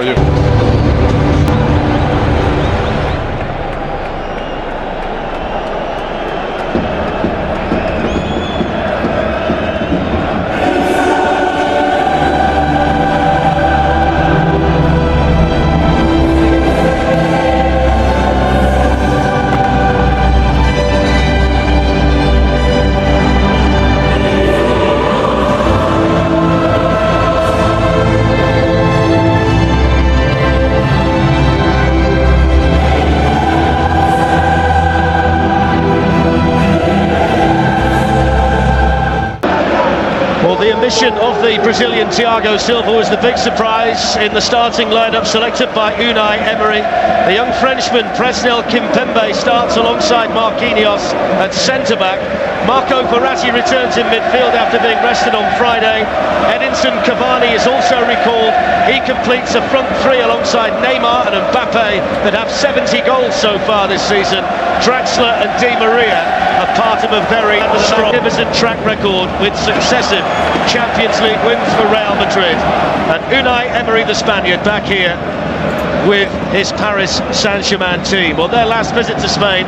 are you? The ambition of the Brazilian Thiago Silva was the big surprise in the starting lineup selected by Unai Emery. The young Frenchman Presnel Kimpembe starts alongside Marquinhos at centre-back. Marco Verratti returns in midfield after being rested on Friday. Edinson Cavani is also recalled. He completes a front three alongside Neymar and Mbappe that have 70 goals so far this season. Draxler and Di Maria are part of a very magnificent track record with successive Champions League wins for Real Madrid. And Unai Emery, the Spaniard, back here with his Paris Saint-Germain team. Well, their last visit to Spain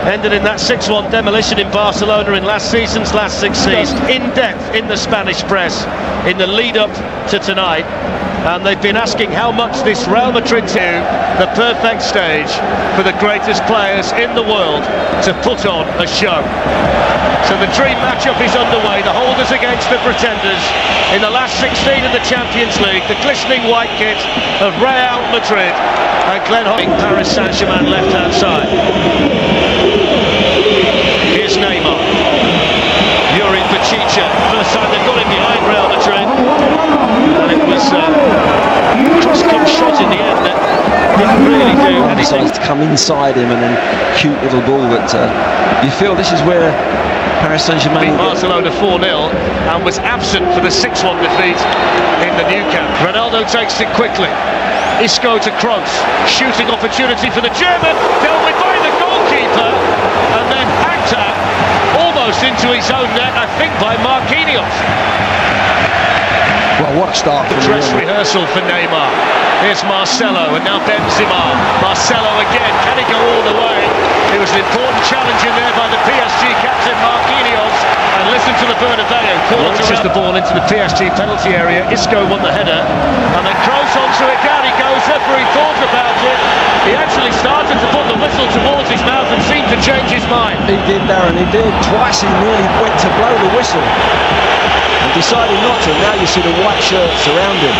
ended in that 6-1 demolition in Barcelona in last season's last 6 seasons. In depth in the Spanish press in the lead up to tonight, and they've been asking how much this Real Madrid team, the perfect stage for the greatest players in the world to put on a show. So the dream matchup is underway, the holders against the pretenders in the last 16 of the Champions League, the glistening white kit of Real Madrid and Glenn Hodding, Paris Saint-Germain left hand side. Here's Neymar, Yuri Pachicha, first time they've got him behind Real Madrid, and it was cross-kick shot in the end that didn't really do anything. To come inside him and then cute little ball, but you feel this is where Paris Saint-Germain beat Barcelona 4-0 and was absent for the 6-1 defeat in the Nou Camp. Ronaldo takes it quickly. Isco to Kroos, shooting opportunity for the German, dealt with by the goalkeeper, and then hacked at almost into his own net, I think, by Marquinhos. Well, what a start for the dress rehearsal for Neymar. Here's Marcelo, and now Benzema. Marcelo again, can he go all the way? It was an important challenge in there by the PSG captain Marquinhos. And listen to the Bernabeu. Launches the ball into the PSG penalty area. Isco won the header, and then Kroos onto it. Down he goes. Referee thought about it. He actually started to put the whistle towards his mouth and seemed to change his mind. He did, Darren. He did. Twice he nearly went to blow the whistle and decided not to. Now you see the white shirts around him.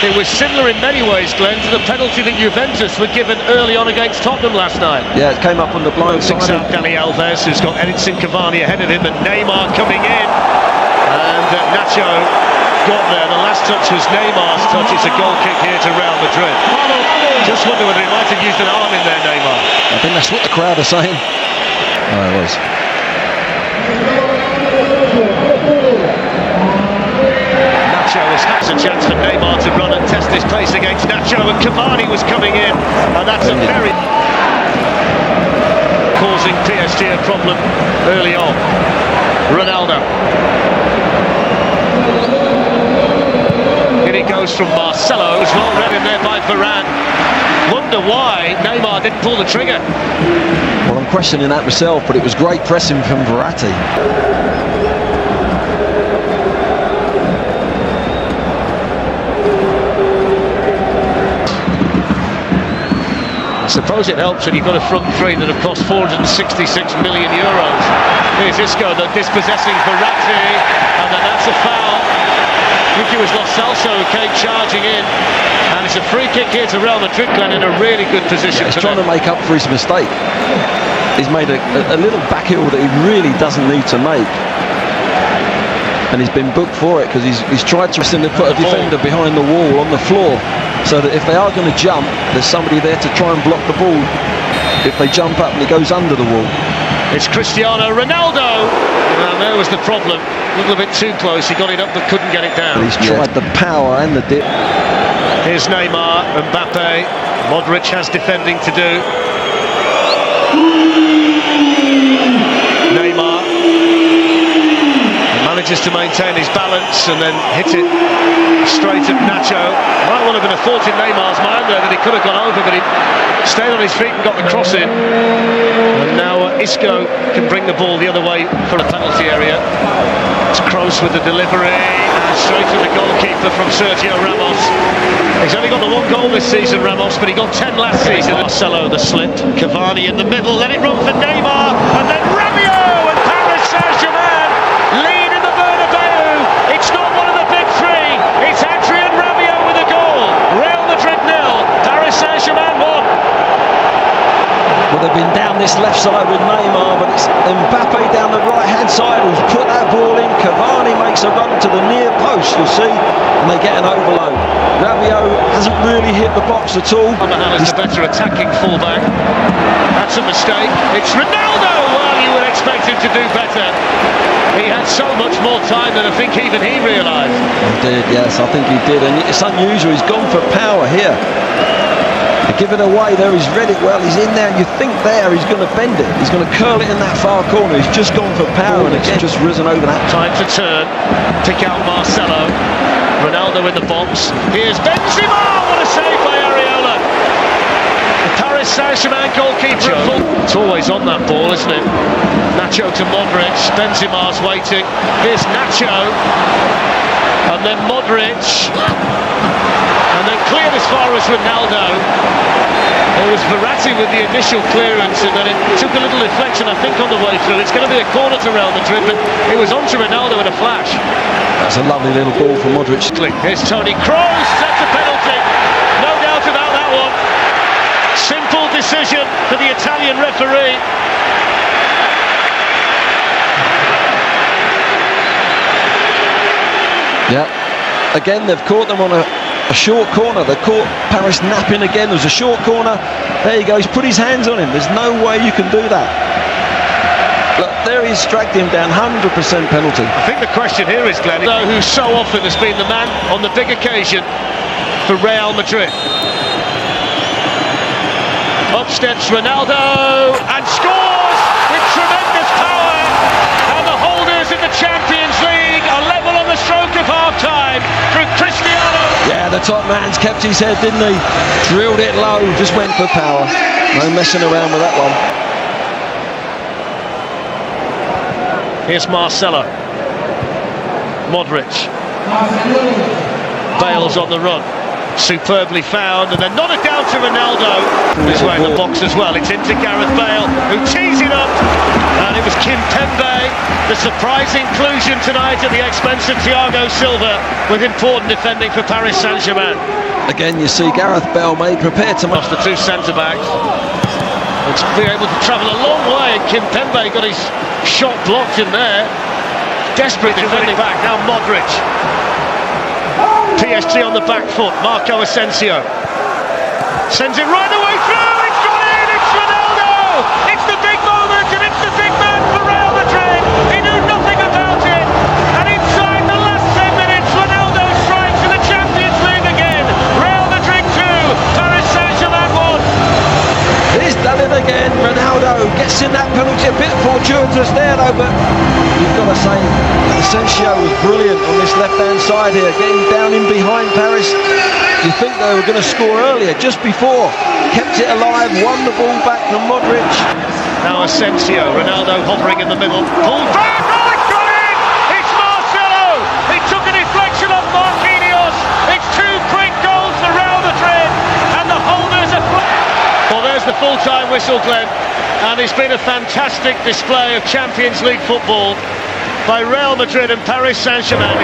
It was similar in many ways, Glenn, to the penalty that Juventus were given early on against Tottenham last night. Yeah, it came up on the blind side. Out Dani Alves, who's got Edinson Cavani ahead of him, and Neymar coming in. And Nacho got there. The last touch was Neymar's touch. It's a goal kick here to Real Madrid. Just wonder whether he might have used an arm in there, Neymar. I think that's what the crowd are saying. Oh, it was. Nacho has a chance for Neymar to run and test his pace against Nacho, and Cavani was coming in, and that's a very causing PSG a problem early on. Ronaldo. Here he goes from Marcelo, who's well read in there by Varane. Wonder why Neymar didn't pull the trigger. Well, I'm questioning that myself, but it was great pressing from Verratti. I suppose it helps when you've got a front three that have cost 466 million euros. Here's Isco, the dispossessing Verratti, and then that's a foul. I think it was Lo Celso who came charging in, and it's a free kick here to Real Madrid, Glenn, in a really good position. Yeah, he's trying to make up for his mistake. He's made a little back heel that he really doesn't need to make, and he's been booked for it because he's tried to put a defender behind the wall on the floor, so that if they are going to jump, there's somebody there to try and block the ball if they jump up and it goes under the wall. It's Cristiano Ronaldo, and there was the problem. A little bit too close, he got it up but couldn't get it down. He's tried the power and the dip. Here's Neymar, Mbappe, Modric has defending to do. Neymar manages to maintain his balance and then hit it straight at Nacho. Might well have been a thought in Neymar's mind there that he could have gone over, but he stayed on his feet and got the cross in. And now Isco can bring the ball the other way for a penalty area. It's Kroos with the delivery and straight to the goalkeeper from Sergio Ramos. He's only got the one goal this season, Ramos, but he got 10 last season. Marcelo, the slip, Cavani in the middle, let it run for Neymar, and then Rabiot, and Paris Saint-Germain lead in the Bernabeu. It's not one of the big three, it's Adrian Rabiot with a goal. Real Madrid 0, Paris Saint-Germain 1. Well, they've been down this left side with Neymar, but it's Mbappe down the right-hand side who's put that ball in. Cavani makes a run to the near post, you'll see, and they get an overload. Rabiot hasn't really hit the box at all. He's a better attacking fullback. That's a mistake. It's Ronaldo! Well, you would expect him to do better. He had so much more time than I think even he realised. He did, yes, I think he did, and it's unusual. He's gone for power here. Give it away there, he's read it well, he's in there, and you think there he's going to bend it, he's going to curl it in that far corner. He's just gone for power and again just risen over that. Time to turn, pick out Marcelo, Ronaldo in the box, here's Benzema, what a save by Areola. The Paris Saint-Germain goalkeeper, it's always on that ball, isn't it? Nacho to Modric, Benzema's waiting, here's Nacho, and then Modric, and then cleared as far as Ronaldo. It was Verratti with the initial clearance, and then it took a little deflection, I think, on the way through. It's going to be a corner to Real Madrid, but it was onto Ronaldo in a flash. That's a lovely little ball from Modric. Here's Toni Kroos, that's a penalty. No doubt about that one. Simple decision for the Italian referee. Yeah. Again, they've caught them on a short corner. They caught Paris napping again. There's a short corner. There he goes. Put his hands on him. There's no way you can do that. Look, there he's dragged him down. 100% penalty. I think the question here is, Glenn, who so often has been the man on the big occasion for Real Madrid. Up steps Ronaldo and scores with tremendous power. And the holders of the Champions League are level on the stroke of half-time through Cristiano. Yeah, the top man's kept his head, didn't he? Drilled it low, just went for power. No messing around with that one. Here's Marcelo. Modric. Bale's on the run. Superbly found, and then nodded down to Ronaldo. This way in the box as well. It's into Gareth Bale, who tees it up. And it was Kimpembe, the surprise inclusion tonight at the expense of Thiago Silva, with important defending for Paris Saint-Germain. Again, you see Gareth Bale made prepared to lost the two centre-backs. It's been able to travel a long way, and Kimpembe got his shot blocked in there. Desperate defending back, now Modric. PSG on the back foot, Marco Asensio. Sends it right the way through, it's gone in, it's Ronaldo! It's the big moment, and it's the big man for Real Madrid. He knew nothing about it, and inside the last 10 minutes, Ronaldo strikes in the Champions League again. Real Madrid 2, Paris Saint-Germain 1. He's done it again. Ronaldo gets in that penalty, a bit fortuitous there though, but you've got to say Asensio was brilliant on this left-hand side here, getting down in behind Paris. You think they were going to score earlier, just before. Kept it alive, won the ball back from Modric. Now Asensio, Ronaldo hovering in the middle, pulled back, oh it's got in! It's Marcelo! He took a deflection off Marquinhos. It's two quick goals for Real Madrid, and the holders are... Well, there's the full-time whistle, Glenn, and it's been a fantastic display of Champions League football by Real Madrid and Paris Saint-Germain.